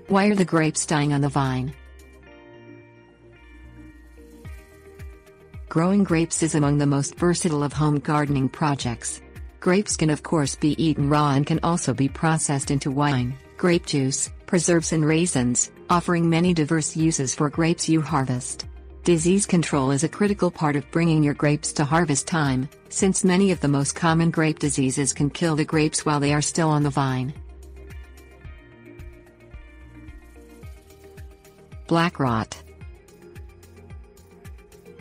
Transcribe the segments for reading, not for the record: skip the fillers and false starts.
Why are the grapes dying on the vine? Growing grapes is among the most versatile of home gardening projects. Grapes can of course be eaten raw and can also be processed into wine, grape juice, preserves and raisins, offering many diverse uses for grapes you harvest. Disease control is a critical part of bringing your grapes to harvest time, since many of the most common grape diseases can kill the grapes while they are still on the vine. Black rot.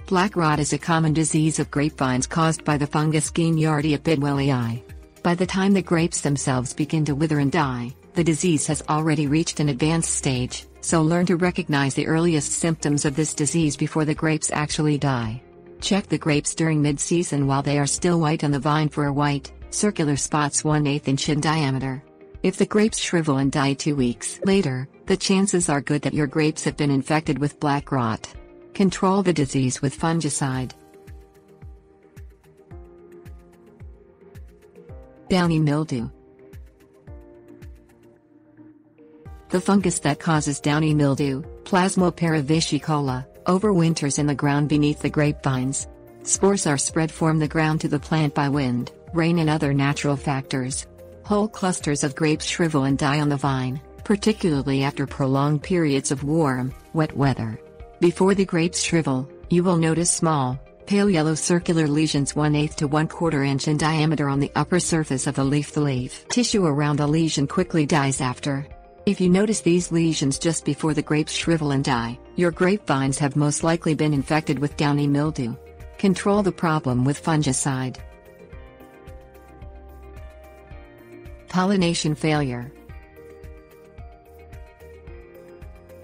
Black rot is a common disease of grapevines caused by the fungus Giardia bidwellii. By the time the grapes themselves begin to wither and die, the disease has already reached an advanced stage, so learn to recognize the earliest symptoms of this disease before the grapes actually die. Check the grapes during mid-season while they are still white on the vine for white, circular spots 1/8 inch in diameter. If the grapes shrivel and die 2 weeks later, the chances are good that your grapes have been infected with black rot. Control the disease with fungicide. Downy mildew. The fungus that causes downy mildew, Plasmopara vesicola, overwinters in the ground beneath the grapevines. Spores are spread from the ground to the plant by wind, rain and other natural factors. Whole clusters of grapes shrivel and die on the vine, particularly after prolonged periods of warm, wet weather. Before the grapes shrivel, you will notice small, pale yellow circular lesions 1/8 to 1/4 inch in diameter on the upper surface of the leaf. The leaf tissue around the lesion quickly dies after. If you notice these lesions just before the grapes shrivel and die, your grapevines have most likely been infected with downy mildew. Control the problem with fungicide. Pollination failure.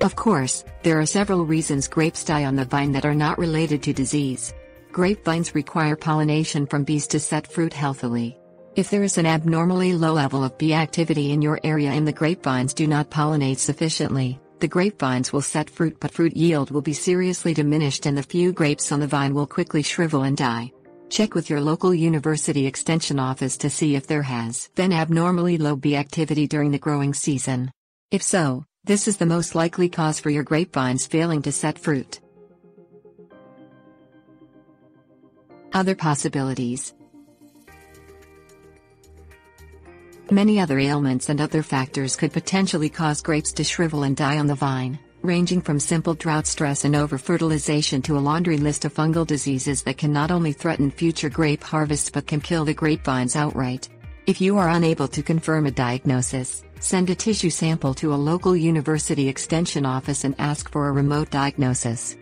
Of course, there are several reasons grapes die on the vine that are not related to disease. Grapevines require pollination from bees to set fruit healthily. If there is an abnormally low level of bee activity in your area and the grapevines do not pollinate sufficiently, the grapevines will set fruit but fruit yield will be seriously diminished and the few grapes on the vine will quickly shrivel and die. Check with your local university extension office to see if there has been abnormally low bee activity during the growing season. If so, this is the most likely cause for your grapevines failing to set fruit. Other possibilities. Many other ailments and other factors could potentially cause grapes to shrivel and die on the vine, ranging from simple drought stress and over-fertilization to a laundry list of fungal diseases that can not only threaten future grape harvests but can kill the grapevines outright. If you are unable to confirm a diagnosis, send a tissue sample to a local university extension office and ask for a remote diagnosis.